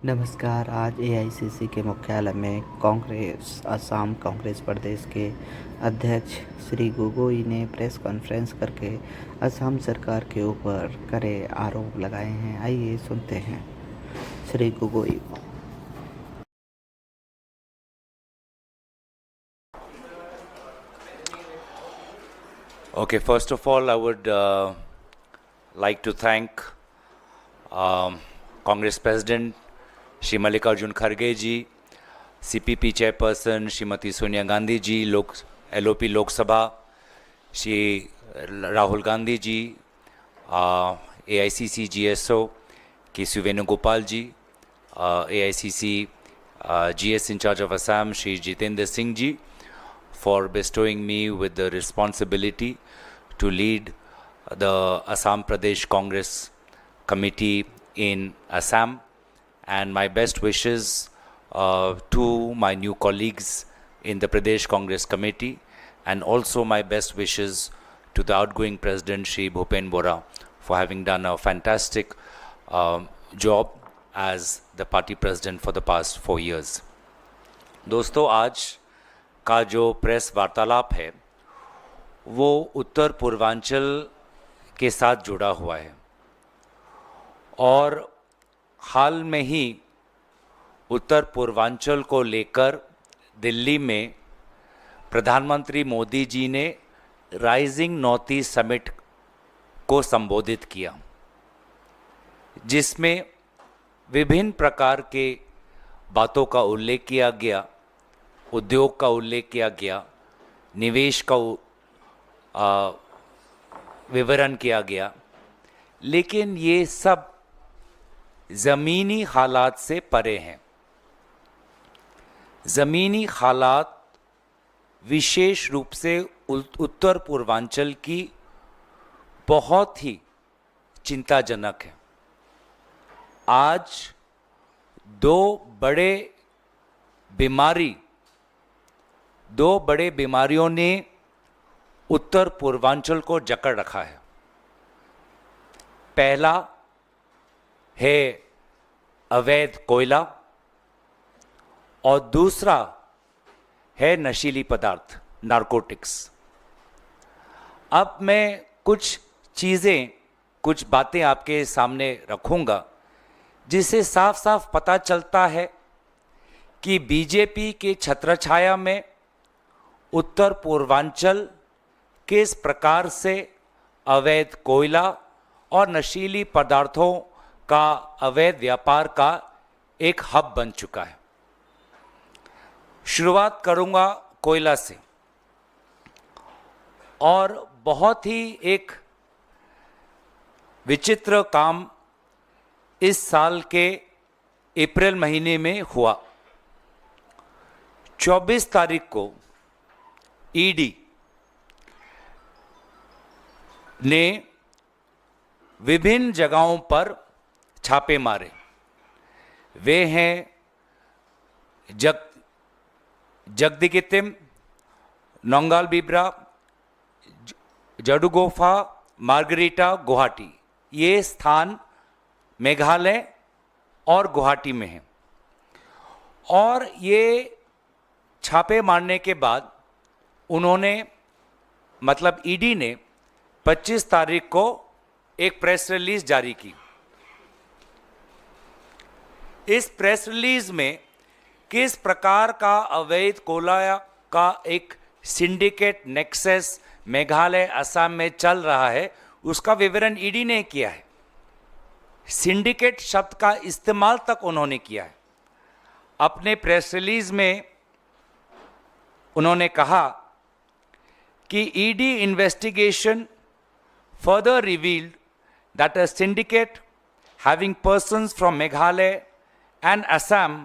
नमस्कार। आज एआईसीसी के मुख्यालय में कांग्रेस असम कांग्रेस प्रदेश के अध्यक्ष श्री गोगोई ने प्रेस कॉन्फ्रेंस करके असम सरकार के ऊपर कड़े आरोप लगाए हैं। आइए सुनते हैं श्री गोगोई को। Okay, first of all, I would like to thank Congress President Shri Mallikarjun Kharge ji, CPP Chairperson Shrimati Sonia Gandhi ji, LOP Lok Sabha, Shri Rahul Gandhi ji, AICC GSO, K.C. Venugopal ji, AICC GS in charge of Assam, Shri Jitendra Singh ji, for bestowing me with the responsibility to lead the Assam Pradesh Congress Committee in Assam, and my best wishes to my new colleagues in the Pradesh Congress Committee, and also my best wishes to the outgoing President Shri Bhupen Bora for having done a fantastic job as the party president for the past 4 years. दोस्तों, आज का जो press वार्तालाप है वो उत्तर पूर्वांचल के साथ जुड़ा हुआ है, और हाल में ही उत्तर पूर्वांचल को लेकर दिल्ली में प्रधानमंत्री मोदी जी ने राइजिंग नॉर्थ ईस्ट समिट को संबोधित किया, जिसमें विभिन्न प्रकार के बातों का उल्लेख किया गया, उद्योग का उल्लेख किया गया, निवेश का विवरण किया गया, लेकिन ये सब ज़मीनी हालात से परे हैं। ज़मीनी हालात विशेष रूप से उत्तर पूर्वांचल की बहुत ही चिंताजनक है। आज दो बड़े बीमारियों ने उत्तर पूर्वांचल को जकड़ रखा है। पहला है अवैध कोयला और दूसरा है नशीली पदार्थ, नारकोटिक्स। अब मैं कुछ बातें आपके सामने रखूंगा जिससे साफ साफ पता चलता है कि बीजेपी के छत्रछाया में उत्तर पूर्वांचल किस प्रकार से अवैध कोयला और नशीली पदार्थों का अवैध व्यापार का एक हब बन चुका है। शुरुआत करूंगा कोयला से, और बहुत ही एक विचित्र काम इस साल के अप्रैल महीने में हुआ। 24 तारीख को ईडी ने विभिन्न जगहों पर छापे मारे। वे हैं जगदीगितिम, नौगाल बिब्रा, जडुगोफा, मार्गरीटा, गुवाहाटी। ये स्थान मेघालय और गुवाहाटी में हैं। और ये छापे मारने के बाद उन्होंने मतलब ईडी ने 25 तारीख को एक प्रेस रिलीज जारी की। इस प्रेस रिलीज में किस प्रकार का अवैध कोयला का एक सिंडिकेट नेक्सस मेघालय असम में चल रहा है उसका विवरण ईडी ने किया है। सिंडिकेट शब्द का इस्तेमाल तक उन्होंने किया है। अपने प्रेस रिलीज में उन्होंने कहा कि ED investigation further revealed that a syndicate having persons from Meghalaya and Assam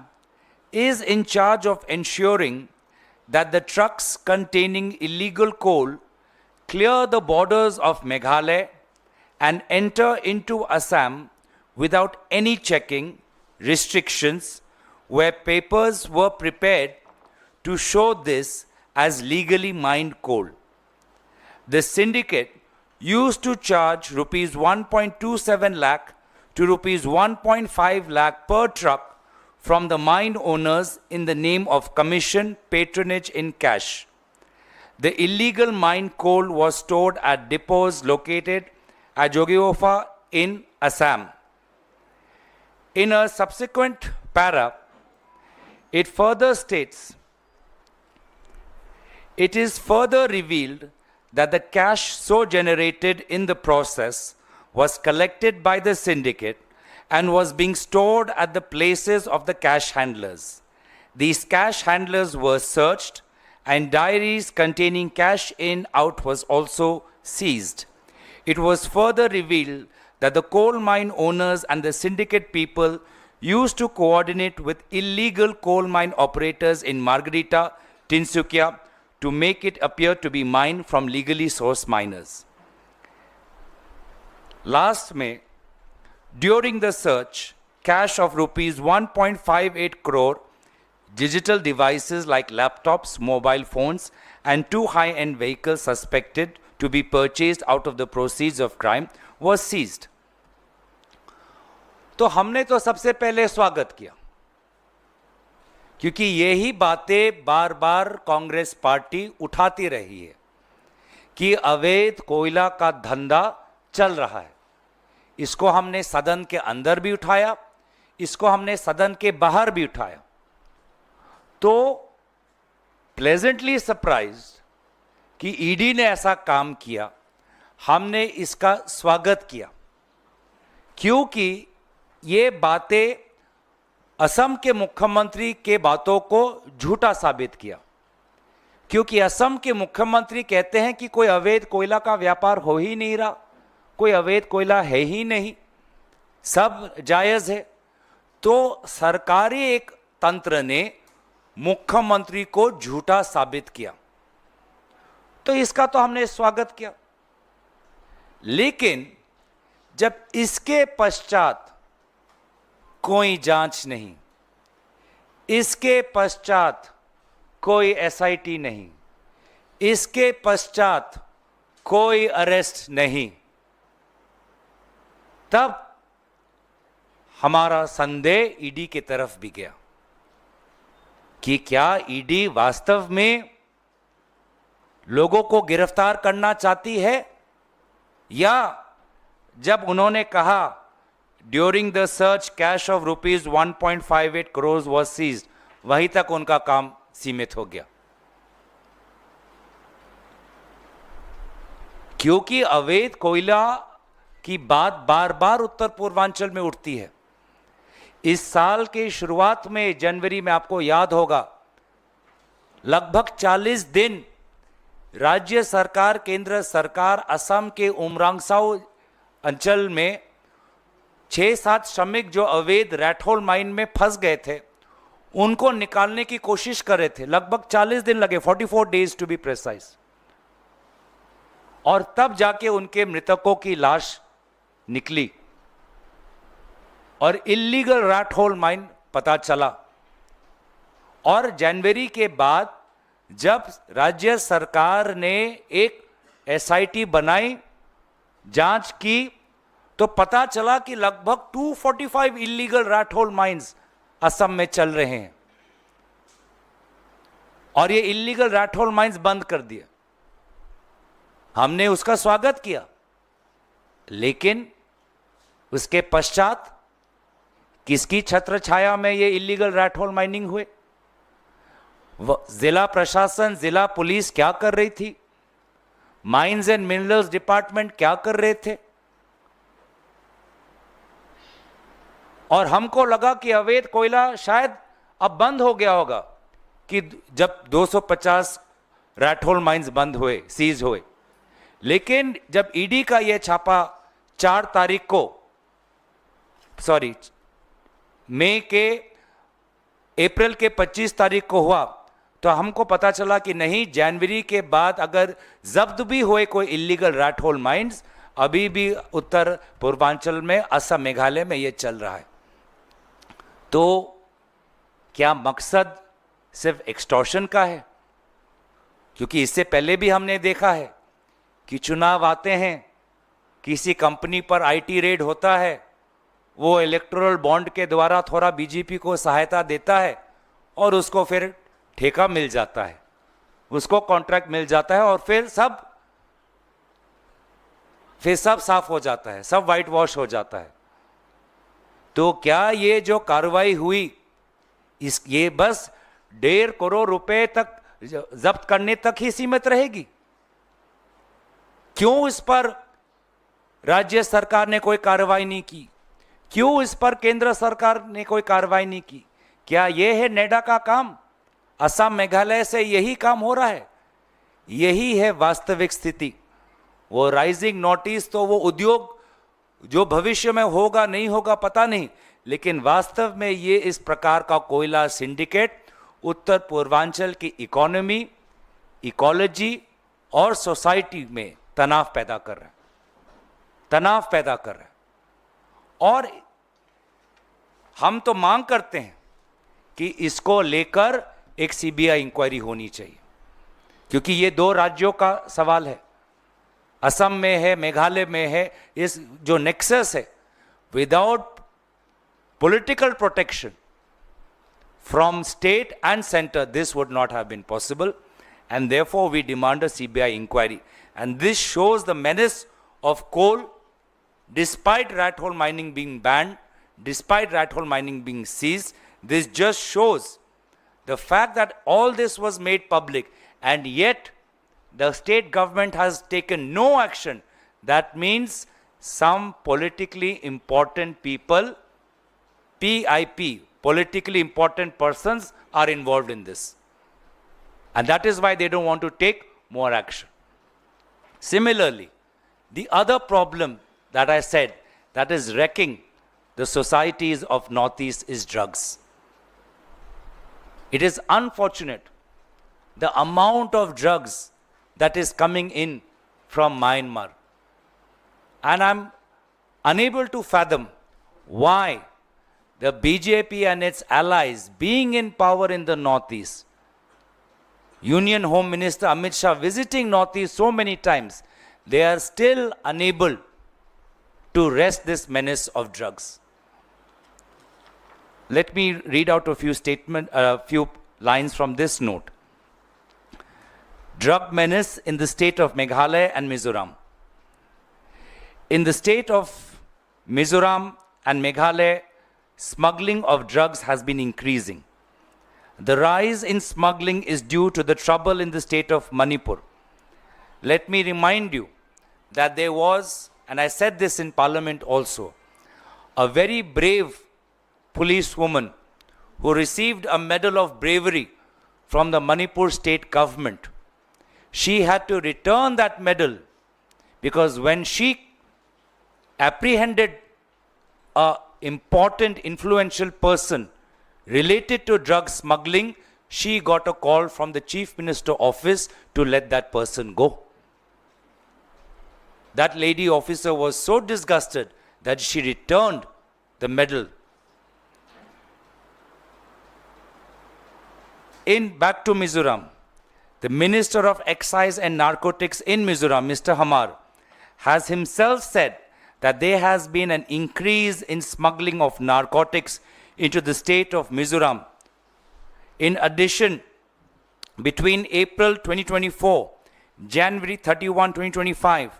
is in charge of ensuring that the trucks containing illegal coal clear the borders of Meghalaya and enter into Assam without any checking, restrictions, where papers were prepared to show this as legally mined coal. The syndicate used to charge rupees 1.27 lakh to rupees 1.5 lakh per truck from the mine owners in the name of commission patronage in cash. The illegal mine coal was stored at depots located at Jogiofa in Assam. In a subsequent para, it further states, it is further revealed that the cash so generated in the process was collected by the syndicate and was being stored at the places of the cash handlers. These cash handlers were searched and diaries containing cash in out was also seized. It was further revealed that the coal mine owners and the syndicate people used to coordinate with illegal coal mine operators in Margarita, Tinsukia to make it appear to be mined from legally sourced miners. Last May, during the search, cash of rupees 1.58 crore, digital devices like laptops, mobile phones, and 2 high-end vehicles suspected to be purchased out of the proceeds of crime was seized. तो हमने तो सबसे पहले स्वागत किया, क्योंकि यही बातें बार बार कांग्रेस पार्टी उठाती रही है कि अवैध कोयला का धंधा चल रहा है। इसको हमने सदन के अंदर भी उठाया, इसको हमने सदन के बाहर भी उठाया। तो प्लेजेंटली सरप्राइज्ड कि ईडी ने ऐसा काम किया, हमने इसका स्वागत किया, क्योंकि ये बातें असम के मुख्यमंत्री के बातों को झूठा साबित किया। क्योंकि असम के मुख्यमंत्री कहते हैं कि कोई अवैध कोयला का व्यापार हो ही नहीं रहा, कोई अवैध कोयला है ही नहीं, सब जायज है। तो सरकारी एक तंत्र ने मुख्यमंत्री को झूठा साबित किया, तो इसका तो हमने स्वागत किया। लेकिन जब इसके पश्चात कोई जांच नहीं, इसके पश्चात कोई एसआईटी नहीं, इसके पश्चात कोई अरेस्ट नहीं, तब हमारा संदेह ईडी की तरफ भी गया कि क्या ईडी वास्तव में लोगों को गिरफ्तार करना चाहती है, या जब उन्होंने कहा during the search cash of rupees 1.58 crore was seized, वहीं तक उनका काम सीमित हो गया। क्योंकि अवैध कोयला की बात बार बार उत्तर पूर्वांचल में उठती है। इस साल के शुरुआत में जनवरी में आपको याद होगा, लगभग 40 दिन राज्य सरकार, केंद्र सरकार असम के उमरांगसाओ अंचल में 6-7 श्रमिक जो अवैध रैटहोल माइन में फंस गए थे, उनको निकालने की कोशिश कर रहे थे। लगभग 40 दिन लगे, 44 डेज टू बी प्रिसाइज। और तब जाके उनके मृतकों की लाश निकली और इल्लीगल रैटहोल माइन पता चला। और जनवरी के बाद जब राज्य सरकार ने एक एसआईटी बनाई, जांच की, तो पता चला कि लगभग 245 इल्लीगल रैटहोल माइंस असम में चल रहे हैं और ये इल्लीगल रैटहोल माइंस बंद कर दिए। हमने उसका स्वागत किया, लेकिन उसके पश्चात किसकी छत्र छाया में ये इल्लीगल रैटहोल माइनिंग हुए? जिला प्रशासन, जिला पुलिस क्या कर रही थी? माइंस एंड मिनरल्स डिपार्टमेंट क्या कर रहे थे? और हमको लगा कि अवैध कोयला शायद अब बंद हो गया होगा कि जब 250 रैटहोल माइंस बंद हुए, सीज हुए। लेकिन जब ईडी का यह छापा 4 तारीख को, अप्रैल के 25 तारीख को हुआ, तो हमको पता चला कि नहीं, जनवरी के बाद अगर जब्त भी हुए कोई इल्लीगल रैटहोल माइंस, अभी भी उत्तर पूर्वांचल में, असम, मेघालय में यह चल रहा है। तो क्या मकसद सिर्फ एक्सटॉर्शन का है? क्योंकि इससे पहले भी हमने देखा है कि चुनाव आते हैं, किसी कंपनी पर आईटी रेड होता है, वो इलेक्टोरल बॉन्ड के द्वारा थोड़ा बीजेपी को सहायता देता है और उसको फिर ठेका मिल जाता है, उसको कॉन्ट्रैक्ट मिल जाता है और फिर सब साफ हो जाता है, सब वाइट वॉश हो जाता है। तो क्या ये जो कार्रवाई हुई ये बस 1.5 करोड़ रुपए तक जब्त करने तक ही सीमित रहेगी? क्यों इस पर राज्य सरकार ने कोई कार्रवाई नहीं की? क्यों इस पर केंद्र सरकार ने कोई कार्रवाई नहीं की? क्या यह है नेडा का काम? असम मेघालय से यही काम हो रहा है? यही है वास्तविक स्थिति। वो राइजिंग नॉर्थ ईस्ट तो वो उद्योग जो भविष्य में होगा नहीं होगा पता नहीं, लेकिन वास्तव में ये इस प्रकार का कोयला सिंडिकेट उत्तर पूर्वांचल की इकोनॉमी, इकोलॉजी और सोसाइटी में तनाव पैदा कर रहा है, तनाव पैदा कर रहा है। और हम तो मांग करते हैं कि इसको लेकर एक सीबीआई इंक्वायरी होनी चाहिए, क्योंकि ये 2 राज्यों का सवाल है, असम में है, मेघालय में है। इस जो नेक्सस है, without political protection from state and center, this would not have been possible, and therefore we demand a CBI inquiry. And this shows the menace of coal, despite rat hole mining being banned, despite rat hole mining being seized. This just shows the fact that all this was made public, and yet the state government has taken no action. That means some politically important people, PIP, politically important persons, are involved in this. And that is why they don't want to take more action. Similarly, the other problem that I said that is wrecking the societies of Northeast is drugs. It is unfortunate the amount of drugs that is coming in from Myanmar. And I'm unable to fathom why the BJP and its allies, being in power in the Northeast, Union Home Minister Amit Shah visiting Northeast so many times, they are still unable to wrest this menace of drugs. Let me read out a few lines from this note. Drug menace in the state of Meghalaya and Mizoram. In the state of Mizoram and Meghalaya, smuggling of drugs has been increasing. The rise in smuggling is due to the trouble in the state of Manipur. Let me remind you that there was, and I said this in Parliament also, a very brave policewoman who received a medal of bravery from the Manipur state government. She had to return that medal because when she apprehended a important influential person related to drug smuggling, she got a call from the Chief Minister office to let that person go. That lady officer was so disgusted that she returned the medal. Back to Mizoram, the Minister of Excise and Narcotics in Mizoram, Mr. Hamar, has himself said that there has been an increase in smuggling of narcotics into the state of Mizoram. In addition, between April 2024, January 31, 2025,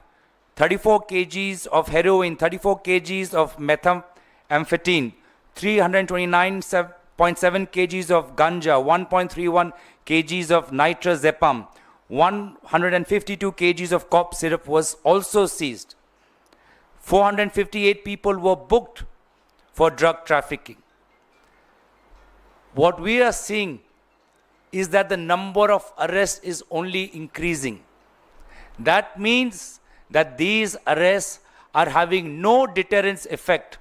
34 kgs of heroin, 34 kgs of methamphetamine, 329.7 kgs of ganja, 1.31 kgs of nitrazepam, 152 kgs of cough syrup was also seized. 458 people were booked for drug trafficking. What we are seeing is that the number of arrests is only increasing. That means that these arrests are having no deterrence effect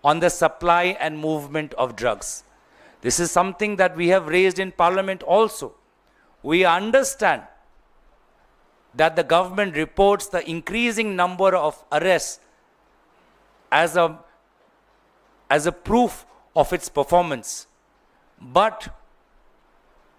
on the supply and movement of drugs. This is something that we have raised in Parliament also. We understand that the government reports the increasing number of arrests as a proof of its performance. But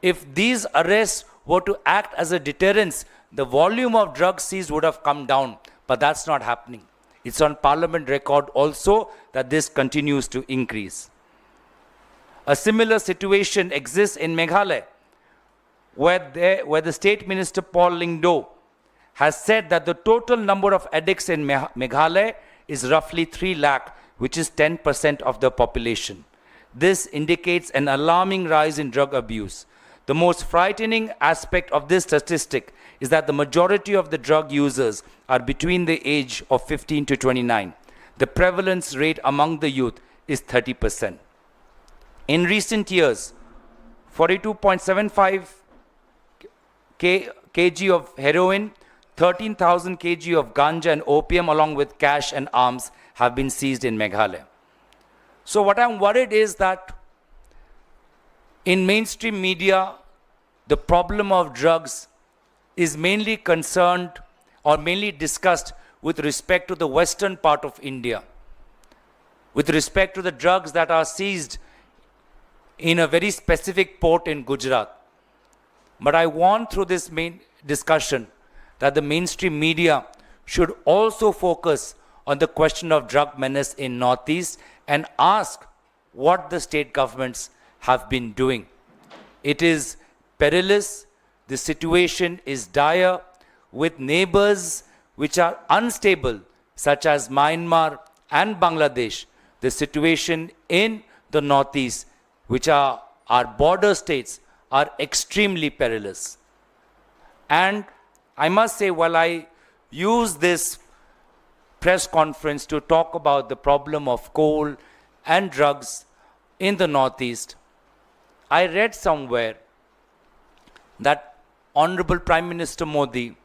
if these arrests were to act as a deterrence, the volume of drugs seized would have come down. But that's not happening. It's on Parliament record also that this continues to increase. A similar situation exists in Meghalaya, where the State Minister Paul Lyngdoh has said that the total number of addicts in Meghalaya is roughly 3 lakh, which is 10% of the population. This indicates an alarming rise in drug abuse. The most frightening aspect of this statistic is that the majority of the drug users are between the age of 15 to 29. The prevalence rate among the youth is 30%. In recent years, 42.75 kg of heroin, 13,000 kg of ganja and opium along with cash and arms have been seized in Meghalaya. So what I'm worried is that in mainstream media, the problem of drugs is mainly concerned or mainly discussed with respect to the western part of India, with respect to the drugs that are seized in a very specific port in Gujarat. But I want through this main discussion that the mainstream media should also focus on the question of drug menace in Northeast and ask what the state governments have been doing. It is perilous, the situation is dire, with neighbors which are unstable, such as Myanmar and Bangladesh. The situation in the Northeast, which are our border states, are extremely perilous. And I must say, while I use this press conference to talk about the problem of coal and drugs in the Northeast, I read somewhere that Honorable Prime Minister Modi,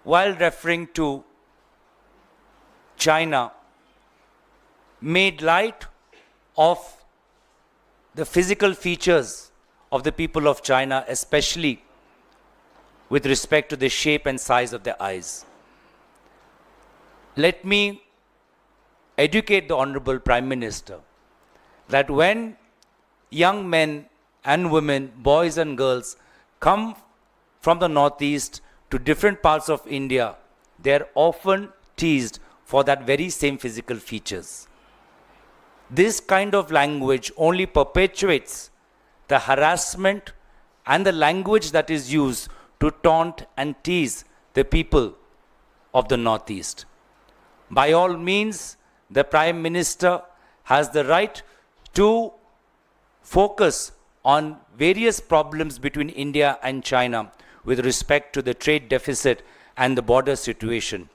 while referring to China, made light of the physical features of the people of China, especially with respect to the shape and size of their eyes. Let me educate the Honorable Prime Minister that when young men and women, boys and girls, come from the Northeast to different parts of India, they are often teased for that very same physical features. This kind of language only perpetuates the harassment and the language that is used to taunt and tease the people of the Northeast. By all means, the Prime Minister has the right to focus on various problems between India and China with respect to the trade deficit and the border situation.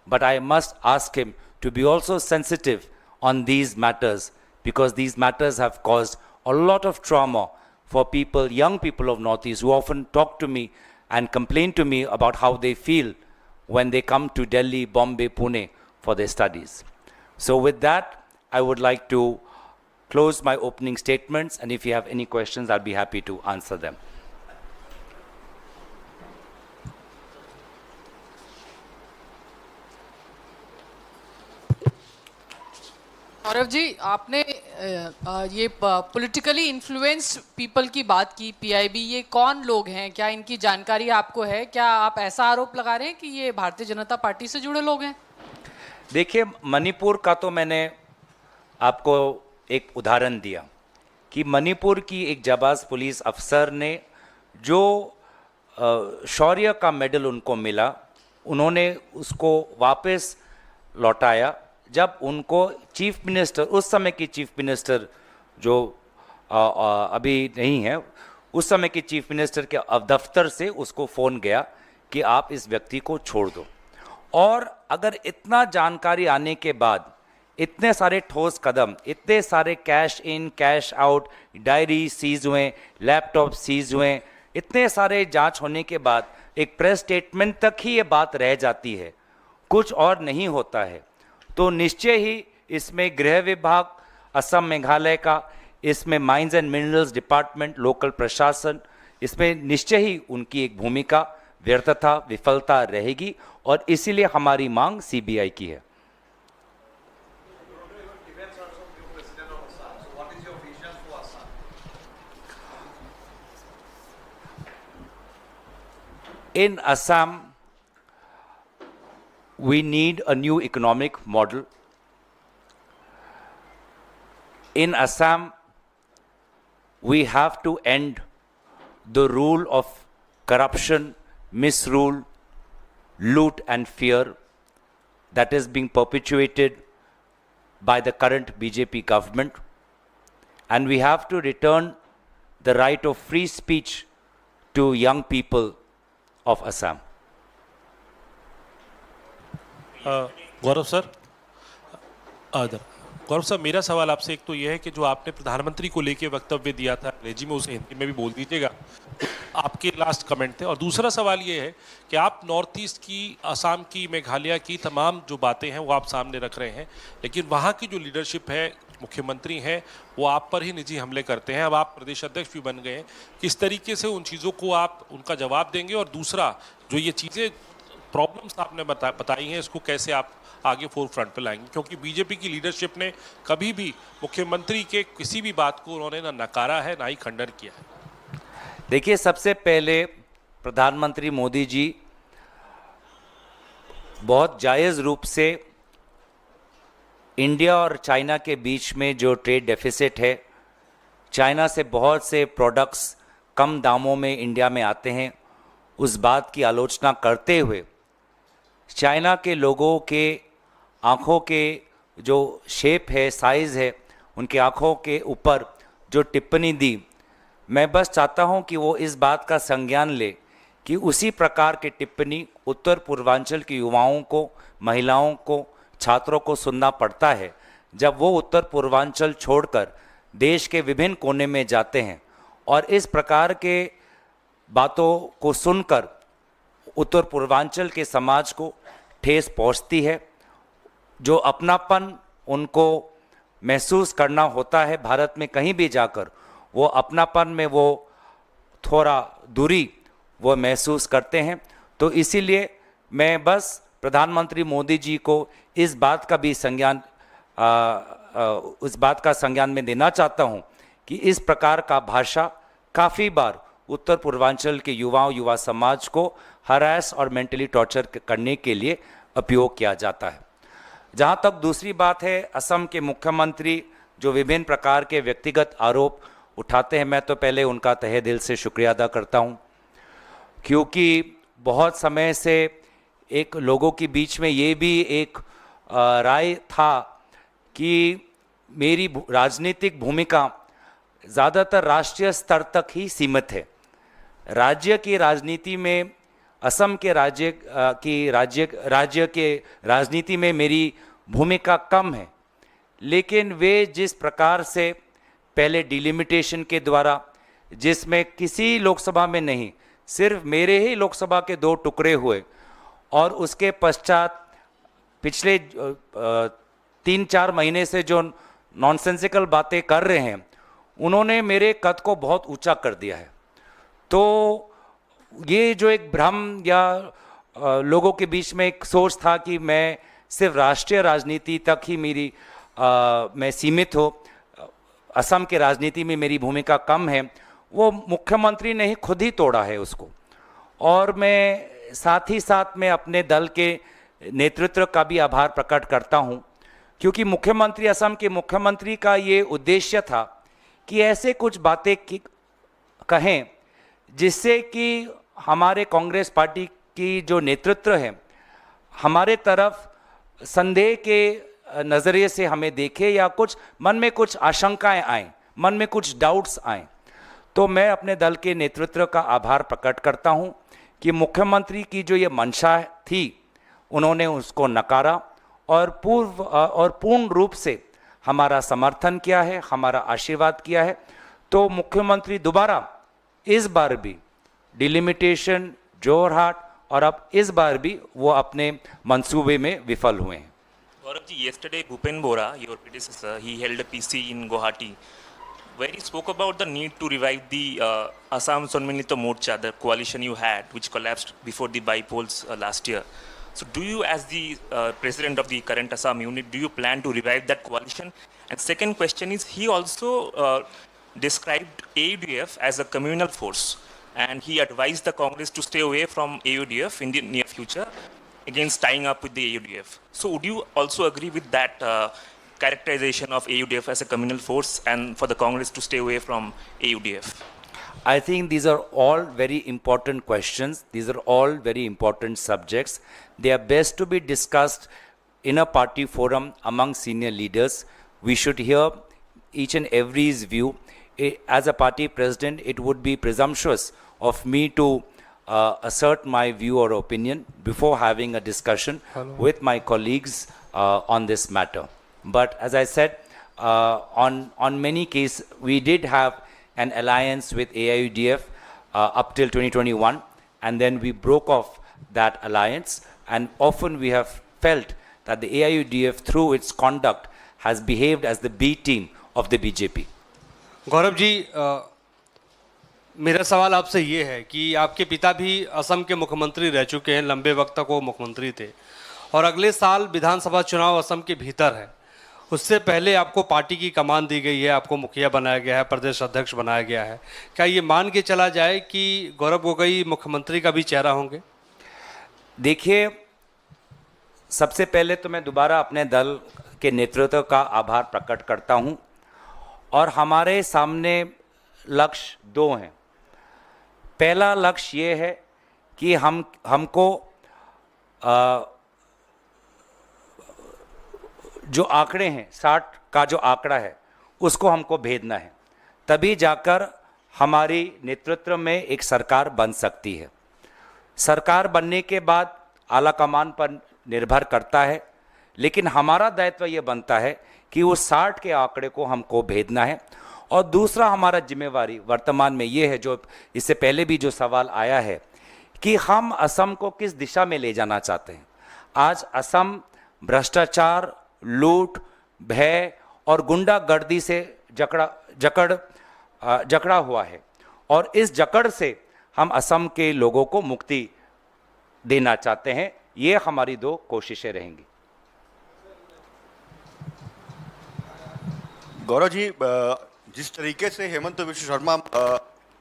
But I must ask him to be also sensitive on these matters, because these matters have caused a lot of trauma for people, young people of Northeast, who often talk to me and complain to me about how they feel when they come to Delhi, Bombay, Pune for their studies. So with that, I would like to close my opening statements, and if you have any questions, I'll be happy to answer them. Gaurav ji, आपने ये politically influenced people की बात की, PIB, ये कौन लोग हैं, क्या इनकी जानकारी आपको है? क्या आप ऐसा आरोप लगा रहे हैं कि ये भारतीय जनता पार्टी से जुड़े लोग हैं? देखिए, मणिपुर का तो मैंने आपको एक उदाहरण दिया कि मणिपुर की एक जाबाज पुलिस अफसर ने जो शौर्य का मेडल उनको मिला, उन्होंने उसको वापस लौटाया जब उनको चीफ मिनिस्टर, उस समय की चीफ मिनिस्टर जो अभी नहीं है, उस समय के चीफ मिनिस्टर के दफ्तर से उसको फ़ोन गया कि आप इस व्यक्ति को छोड़ दो। और अगर इतना जानकारी आने के बाद इतने सारे ठोस कदम, इतने सारे cash in cash out, diary seize हुए, लैपटॉप सीज हुए, इतने सारे जांच होने के बाद एक प्रेस स्टेटमेंट तक ही ये बात रह जाती है, कुछ और नहीं होता है, तो निश्चय ही इसमें गृह विभाग, असम मेघालय का, इसमें mines and minerals department, local प्रशासन, इसमें निश्चय ही उनकी एक भूमिका, व्यर्थता, विफलता रहेगी, और इसीलिए हमारी मांग सीबीआई की है। In Assam, we need a new economic model. In Assam, we have to end the rule of corruption, misrule, loot and fear that is being perpetuated by the current BJP government. And we have to return the right of free speech to young people of Assam. Gaurav sir, Gaurav sir, मेरा सवाल आपसे एक तो यह है कि जो आपने प्रधानमंत्री को लेके वक्तव्य दिया था अंग्रेजी में, उसे हिंदी में भी बोल दीजिएगा, आपके लास्ट कमेंट थे। और दूसरा सवाल ये है कि आप नॉर्थ ईस्ट की, असम की, मेघालय की तमाम जो बातें हैं वो आप सामने रख रहे हैं, लेकिन वहाँ की जो लीडरशिप है, मुख्यमंत्री हैं, वो आप पर ही निजी हमले करते हैं। अब आप प्रदेश अध्यक्ष भी बन गए हैं, किस तरीके से उन चीज़ों को आप उनका जवाब देंगे? और दूसरा, जो ये चीज़ें प्रॉब्लम्स आपने बताई हैं, इसको कैसे आप आगे फोर फ्रंट पे लाएंगे? क्योंकि बीजेपी की लीडरशिप ने कभी भी मुख्यमंत्री के किसी भी बात को उन्होंने ना नकारा है ना ही खंडन किया है। देखिए, सबसे पहले प्रधानमंत्री मोदी जी बहुत जायज़ रूप से इंडिया और चाइना के बीच में जो ट्रेड डेफिसिट है, चाइना से बहुत से प्रोडक्ट्स कम दामों में इंडिया में आते हैं, उस बात की आलोचना करते हुए चाइना के लोगों के आँखों के जो शेप है, साइज़ है, उनके आँखों के ऊपर जो टिप्पणी दी, मैं बस चाहता हूं कि वो इस बात का संज्ञान ले कि उसी प्रकार की टिप्पणी उत्तर पूर्वांचल के युवाओं को, महिलाओं को, छात्रों को सुनना पड़ता है जब वो उत्तर पूर्वांचल छोड़कर देश के विभिन्न कोने में जाते हैं। और इस प्रकार के बातों को सुनकर उत्तर पूर्वांचल के समाज को ठेस पहुंचती है। जो अपनापन उनको महसूस करना होता है भारत में कहीं भी जाकर, वो अपनापन में वो थोड़ा दूरी वो महसूस करते हैं। तो इसीलिए मैं बस प्रधानमंत्री मोदी जी को इस बात का भी संज्ञान में देना चाहता हूं कि इस प्रकार का भाषा काफ़ी बार उत्तर पूर्वांचल के युवा समाज को हरास और मेंटली टॉर्चर करने के लिए उपयोग किया जाता है। जहां तक दूसरी बात है, असम के मुख्यमंत्री जो विभिन्न प्रकार के व्यक्तिगत आरोप उठाते हैं, मैं तो पहले उनका तहे दिल से शुक्रिया अदा करता हूं, क्योंकि बहुत समय से एक लोगों के बीच में ये भी एक राय था कि मेरी राजनीतिक भूमिका ज़्यादातर राष्ट्रीय स्तर तक ही सीमित है। राज्य की राजनीति में, असम के राज्य के राजनीति में मेरी भूमिका कम है। लेकिन वे जिस प्रकार से पहले डिलिमिटेशन के द्वारा, जिसमें किसी लोकसभा में नहीं, सिर्फ मेरे ही लोकसभा के 2 टुकड़े हुए, और उसके पश्चात पिछले 3-4 महीने से जो नॉनसेंसिकल बातें कर रहे हैं, उन्होंने मेरे कद को बहुत ऊंचा कर दिया है। तो ये जो एक भ्रम या लोगों के बीच में एक सोच था कि मैं सिर्फ राष्ट्रीय राजनीति तक ही मैं सीमित हो, असम के राजनीति में मेरी भूमिका कम है, वो मुख्यमंत्री ने ही खुद ही तोड़ा है उसको। और मैं साथ ही साथ में अपने दल के नेतृत्व का भी आभार प्रकट करता हूं, क्योंकि मुख्यमंत्री, असम के मुख्यमंत्री का ये उद्देश्य था कि ऐसे कुछ बातें कहें जिससे कि हमारे कांग्रेस पार्टी की जो नेतृत्व है हमारे तरफ संदेह के नज़रिए से हमें देखे, या कुछ मन में कुछ आशंकाएं आएँ, मन में कुछ डाउट्स आएँ। तो मैं अपने दल के नेतृत्व का आभार प्रकट करता हूं कि मुख्यमंत्री की जो ये मंशा थी, उन्होंने उसको नकारा और पूर्ण रूप से हमारा समर्थन किया है, हमारा आशीर्वाद किया है। तो मुख्यमंत्री दोबारा इस बार भी डिलिमिटेशन, जोरहाट, और अब इस बार भी वो अपने मंसूबे में विफल हुए हैं। Gaurav ji, yesterday Bhupen Bora, your predecessor, he held a PC in Guwahati, where he spoke about the need to revive the Assam Sonminito Morcha, the coalition you had, which collapsed before the by-polls last year. So do you, as the president of the current Assam unit, do you plan to revive that coalition? And second question is, he also described AUDF as a communal force, and he advised the Congress to stay away from AUDF in the near future. against tying up with the AUDF. So would you also agree with that characterization of AUDF as a communal force and for the Congress to stay away from AUDF? I think these are all very important questions. These are all very important subjects. They are best to be discussed in a party forum among senior leaders. We should hear each and every's view. As a party president, it would be presumptuous of me to assert my view or opinion before having a discussion with my colleagues on this matter. But as I said, on many cases, we did have an alliance with AIUDF up till 2021, and then we broke off that alliance, and often we have felt that the AIUDF, through its conduct, has behaved as the B team of the BJP. Gaurav ji, मेरा सवाल आपसे ये है कि आपके पिता भी असम के मुख्यमंत्री रह चुके हैं, लंबे वक्त तक वो मुख्यमंत्री थे, और अगले साल विधानसभा चुनाव असम के भीतर है। उससे पहले आपको पार्टी की कमान दी गई है, आपको मुखिया बनाया गया है, प्रदेश अध्यक्ष बनाया गया है। क्या ये मान के चला जाए कि गौरव गोगोई मुख्यमंत्री का भी चेहरा होंगे? देखिए, सबसे पहले तो मैं दोबारा अपने दल के नेतृत्व का आभार प्रकट करता हूं, और हमारे सामने लक्ष्य दो हैं। पहला लक्ष्य ये है कि हमको जो आंकड़े हैं, 60 का जो आंकड़ा है, उसको हमको भेदना है, तभी जाकर हमारी नेतृत्व में एक सरकार बन सकती है। सरकार बनने के बाद आला कमान पर निर्भर करता है, लेकिन हमारा दायित्व ये बनता है कि उस 60 के आंकड़े को हमको भेदना है। और दूसरा हमारा जिम्मेवारी वर्तमान में ये है, जो इससे पहले भी जो सवाल आया है, कि हम असम को किस दिशा में ले जाना चाहते हैं। आज असम भ्रष्टाचार, लूट, भय और गुंडागर्दी से जकड़ा हुआ है, और इस जकड़ से हम असम के लोगों को मुक्ति देना चाहते हैं। ये हमारी दो कोशिशें रहेंगी। गौरव जी, जिस तरीके से हेमंत विश्व शर्मा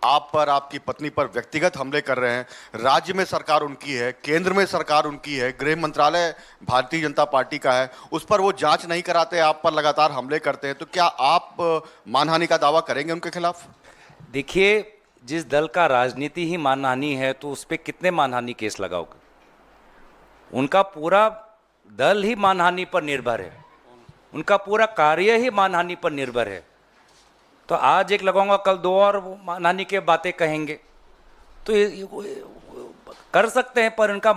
आप पर, आपकी पत्नी पर व्यक्तिगत हमले कर रहे हैं, राज्य में सरकार उनकी है, केंद्र में सरकार उनकी है, गृह मंत्रालय भारतीय जनता पार्टी का है, उस पर वो जांच नहीं कराते, आप पर लगातार हमले करते हैं, तो क्या आप मानहानि का दावा करेंगे उनके खिलाफ? देखिए, जिस दल का राजनीति ही मानहानि है, तो उस पर कितने मानहानि केस लगाओगे? उनका पूरा दल ही मानहानि पर निर्भर है, उनका पूरा कार्य ही मानहानि पर निर्भर है। तो आज एक लगाऊंगा, कल दो और मानहानि के बातें कहेंगे, तो ये कर सकते हैं, पर उनका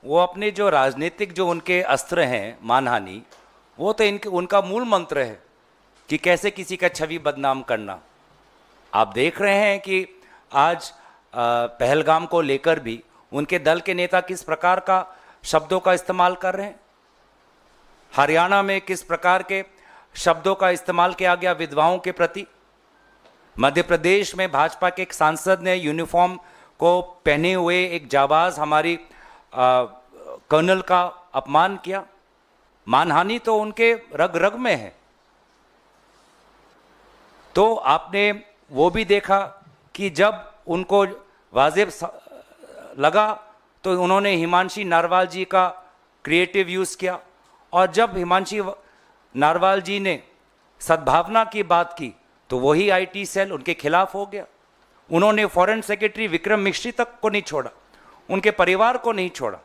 वो अपने जो राजनीतिक जो उनके अस्त्र हैं मानहानि, वो तो उनका मूल मंत्र है कि कैसे किसी का छवि बदनाम करना। आप देख रहे हैं कि आज पहलगाम को लेकर भी उनके दल के नेता किस प्रकार का शब्दों का इस्तेमाल कर रहे हैं। हरियाणा में किस प्रकार के शब्दों का इस्तेमाल किया गया विधवाओं के प्रति। मध्य प्रदेश में भाजपा के एक सांसद ने यूनिफॉर्म को पहने हुए एक जाबाज हमारी कर्नल का अपमान किया। मानहानि तो उनके रग रग में है। तो आपने वो भी देखा कि जब उनको वाजिब लगा तो उन्होंने हिमांशी नारवाल जी का क्रिएटिव यूज़ किया, और जब हिमांशी नारवाल जी ने सद्भावना की बात की तो वही आईटी सेल उनके खिलाफ हो गया। उन्होंने फॉरेन सेक्रेटरी विक्रम मिश्री तक को नहीं छोड़ा, उनके परिवार को नहीं छोड़ा।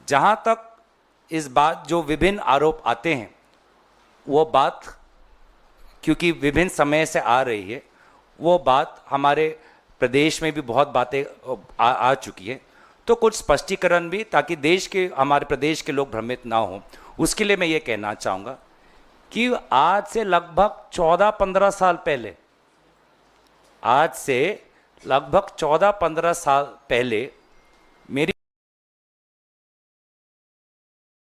जहां तक इस बात जो विभिन्न आरोप आते हैं, वो बात क्योंकि विभिन्न समय से आ रही है, वो बात हमारे प्रदेश में भी बहुत बातें आ चुकी है। तो कुछ स्पष्टीकरण भी, ताकि देश के, हमारे प्रदेश के लोग भ्रमित ना हो, उसके लिए मैं ये कहना चाहूँगा कि आज से लगभग 14-15 साल पहले, आज से लगभग 14-15 साल पहले